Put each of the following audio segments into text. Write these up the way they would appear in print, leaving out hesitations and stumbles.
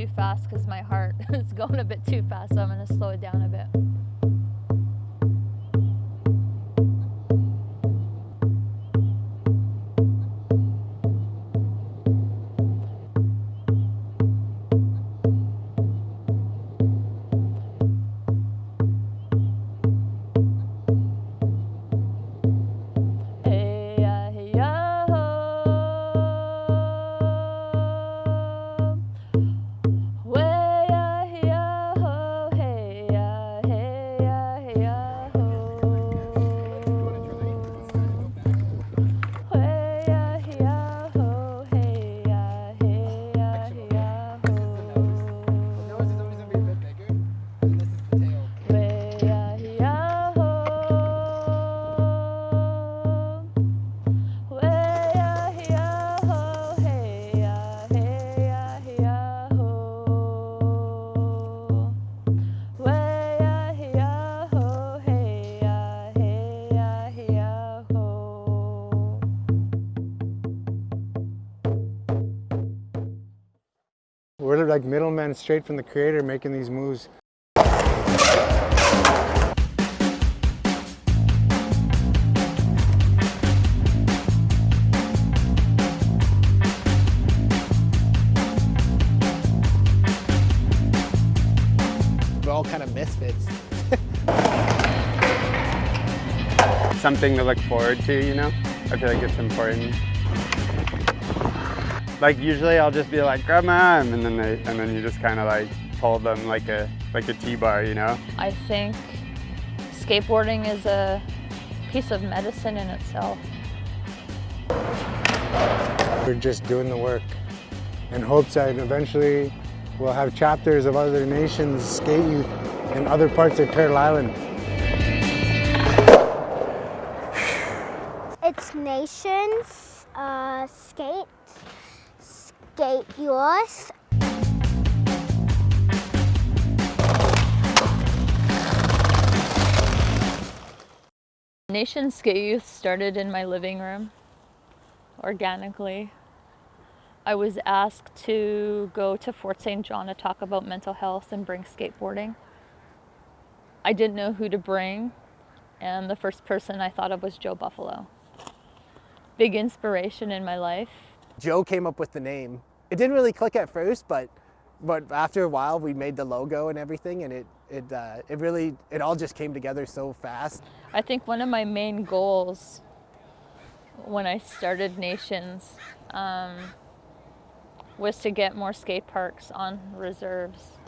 too fast because my heart is going a bit too fast, so I'm going to slow it down a bit. We're like middlemen straight from the creator making these moves. We're all kind of misfits. Something to look forward to, you know? I feel like it's important. Like usually I'll just be like, grab my arm, and then you just kind of like pull them like a T-bar, you know? I think skateboarding is a piece of medicine in itself. We're just doing the work in hopes that eventually we'll have chapters of other nations' skate youth in other parts of Turtle Island. It's nations, skate yours. Nation Skate Youth started in my living room, organically. I was asked to go to Fort St. John to talk about mental health and bring skateboarding. I didn't know who to bring, and the first person I thought of was Joe Buffalo. Big inspiration in my life. Joe came up with the name. It didn't really click at first, but after a while we made the logo and everything, and it all just came together so fast. I think one of my main goals when I started Nations was to get more skate parks on reserves.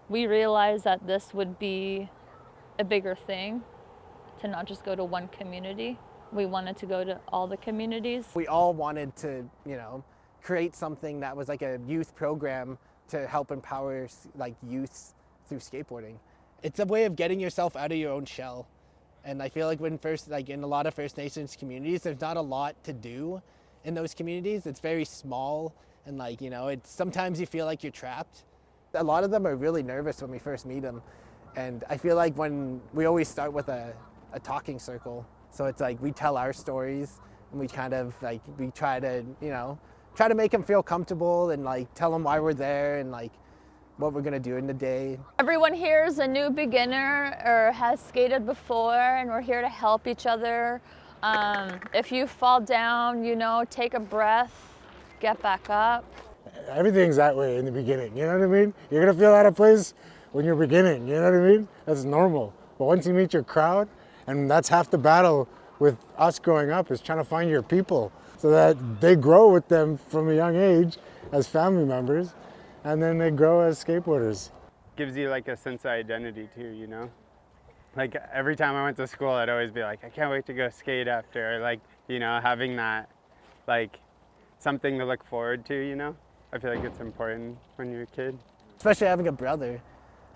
We realized that this would be a bigger thing, to not just go to one community. We wanted to go to all the communities. We all wanted to, you know, create something that was like a youth program to help empower like youths through skateboarding. It's a way of getting yourself out of your own shell. And I feel like in a lot of First Nations communities, there's not a lot to do in those communities. It's very small, and like, you know, sometimes you feel like you're trapped. A lot of them are really nervous when we first meet them. And I feel like when we always start with a talking circle. So it's like we tell our stories, and we kind of like, we try to, you know, try to make them feel comfortable and like tell them why we're there and like what we're gonna do in the day. Everyone here is a new beginner or has skated before, and we're here to help each other. If you fall down, you know, take a breath, get back up. Everything's that way in the beginning, you know what I mean? You're gonna feel out of place when you're beginning, you know what I mean? That's normal. But once you meet your crowd, and that's half the battle with us growing up, is trying to find your people so that they grow with them from a young age as family members, and then they grow as skateboarders. Gives you like a sense of identity too, you know? Like every time I went to school, I'd always be like, I can't wait to go skate after, or like, you know, having that, like, something to look forward to, you know? I feel like it's important when you're a kid. Especially having a brother.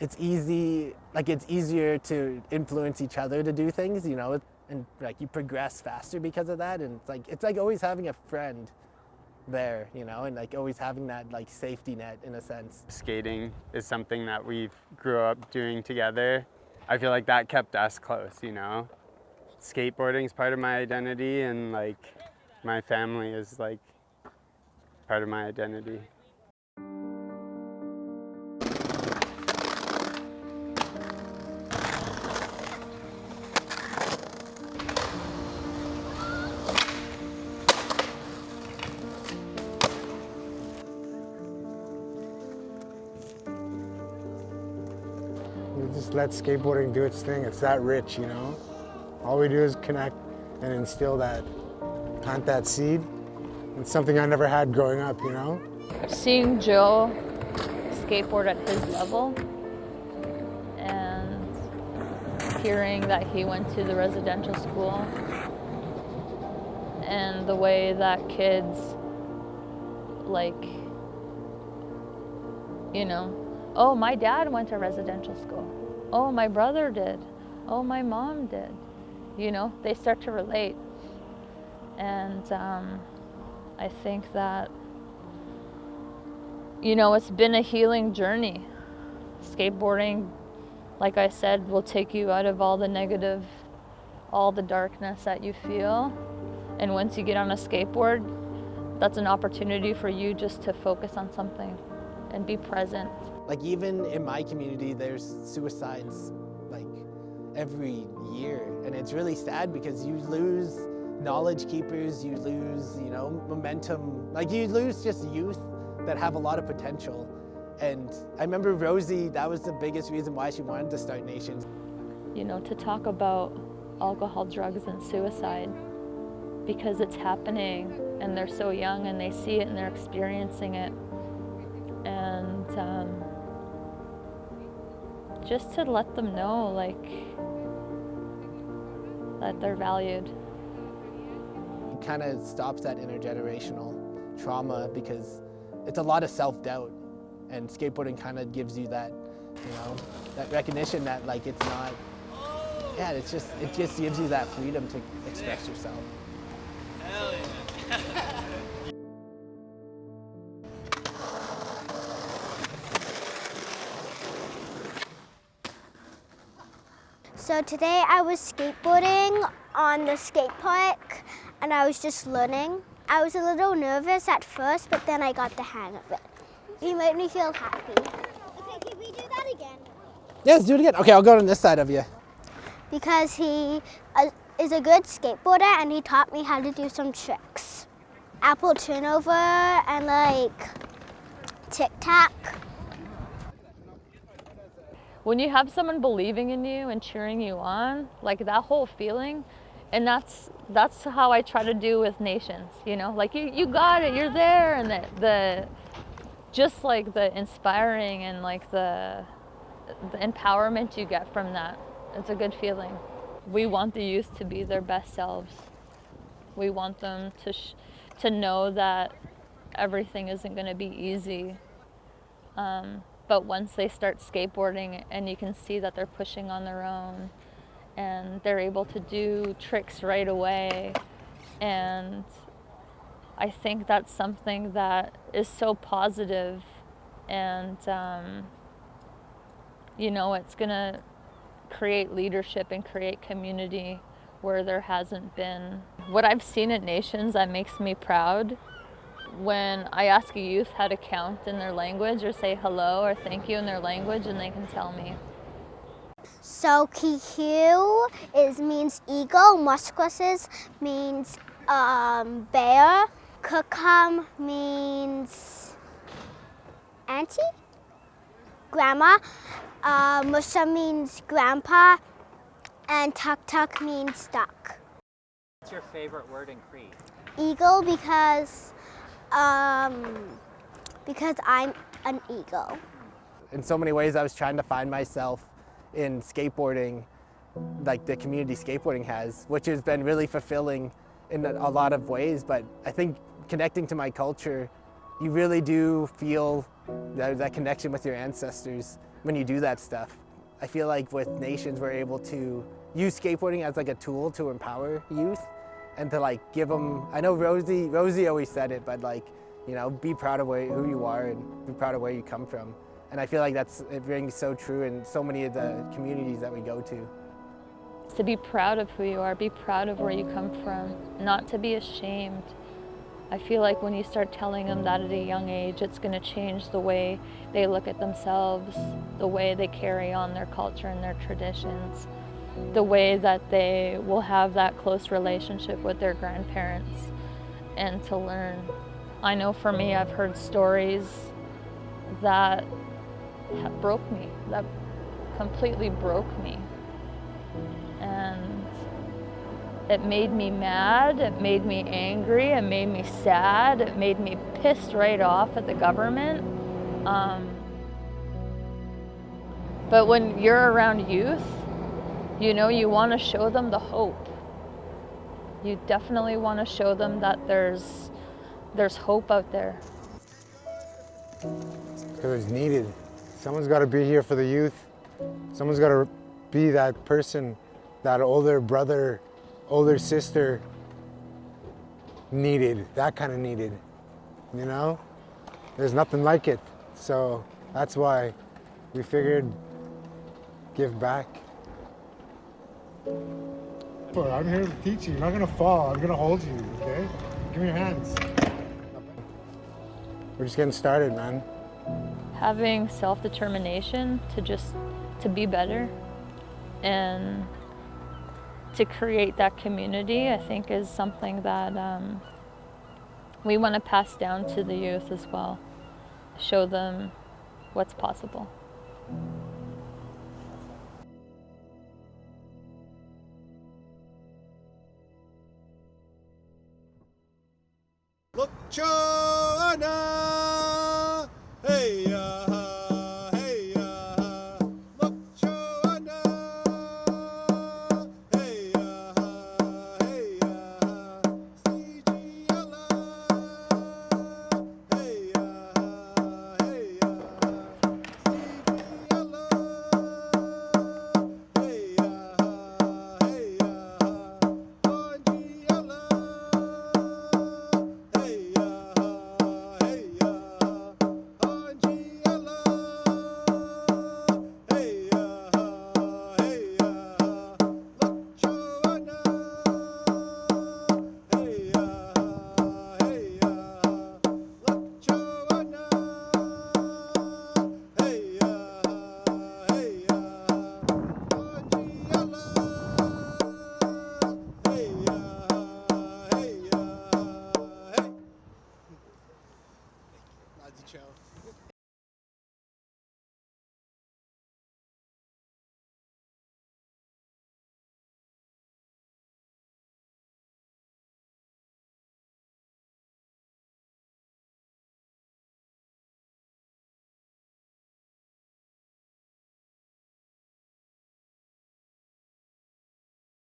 It's easier to influence each other to do things, you know, and like you progress faster because of that. And it's like always having a friend there, you know, and like always having that like safety net in a sense. Skating is something that we've grew up doing together. I feel like that kept us close, you know. Skateboarding is part of my identity, and like my family is like part of my identity. just let skateboarding do its thing. It's that rich, you know? All we do is connect and instill that, plant that seed. It's something I never had growing up, you know? Seeing Joe skateboard at his level and hearing that he went to the residential school and the way that kids, like, you know, oh, my dad went to residential school. Oh, my brother did. Oh, my mom did. You know, they start to relate. And I think that, you know, it's been a healing journey. Skateboarding, like I said, will take you out of all the negative, all the darkness that you feel. And once you get on a skateboard, that's an opportunity for you just to focus on something and be present. Like even in my community, there's suicides like every year, and it's really sad because you lose knowledge keepers, you lose, you know, momentum, like you lose just youth that have a lot of potential. And I remember Rosie, that was the biggest reason why she wanted to start Nations. You know, to talk about alcohol, drugs, and suicide, because it's happening and they're so young and they see it and they're experiencing it. And just to let them know, like, that they're valued. It kind of stops that intergenerational trauma because it's a lot of self-doubt, and skateboarding kind of gives you that, you know, that recognition that like it's not, yeah, it just gives you that freedom to express yourself. Hell yeah. So today I was skateboarding on the skate park and I was just learning. I was a little nervous at first, but then I got the hang of it. You made me feel happy. Okay, can we do that again? Yeah, let's do it again. Okay, I'll go on this side of you. Because he is a good skateboarder and he taught me how to do some tricks. Apple turnover and like tic-tac. When you have someone believing in you and cheering you on, like that whole feeling, and that's how I try to do with Nations, you know, like you got it, you're there, and the just like the inspiring and like the empowerment you get from that, it's a good feeling. We want the youth to be their best selves. We want them to know that everything isn't going to be easy. But once they start skateboarding and you can see that they're pushing on their own and they're able to do tricks right away, and I think that's something that is so positive, and you know, it's gonna create leadership and create community where there hasn't been. What I've seen at Nations that makes me proud, when I ask a youth how to count in their language or say hello or thank you in their language, and they can tell me. So kikiu means eagle, musquasses means bear, kukam means auntie, grandma, musha means grandpa, and tuk-tuk means duck. What's your favorite word in Cree? Eagle because I'm an eagle. In so many ways, I was trying to find myself in skateboarding, like the community skateboarding has, which has been really fulfilling in a lot of ways. But I think connecting to my culture, you really do feel that connection with your ancestors when you do that stuff. I feel like with Nations, we're able to use skateboarding as like a tool to empower youth and to like give them, I know Rosie always said it, but like, you know, be proud of who you are and be proud of where you come from. And I feel like it rings so true in so many of the communities that we go to. To be proud of who you are, be proud of where you come from, not to be ashamed. I feel like when you start telling them that at a young age, it's going to change the way they look at themselves, the way they carry on their culture and their traditions, the way that they will have that close relationship with their grandparents, and to learn. I know for me, I've heard stories that broke me, that completely broke me. And it made me mad, it made me angry, it made me sad, it made me pissed right off at the government. But when you're around youth, you know, you want to show them the hope. You definitely want to show them that there's hope out there. Because it's needed. Someone's got to be here for the youth. Someone's got to be that person, that older brother, older sister needed, that kind of needed, you know? There's nothing like it. So that's why we figured give back. I'm here to teach you. You're not going to fall. I'm going to hold you, okay? Give me your hands. We're just getting started, man. Having self-determination to be better and to create that community, I think, is something that we want to pass down to the youth as well. Show them what's possible. Luciana!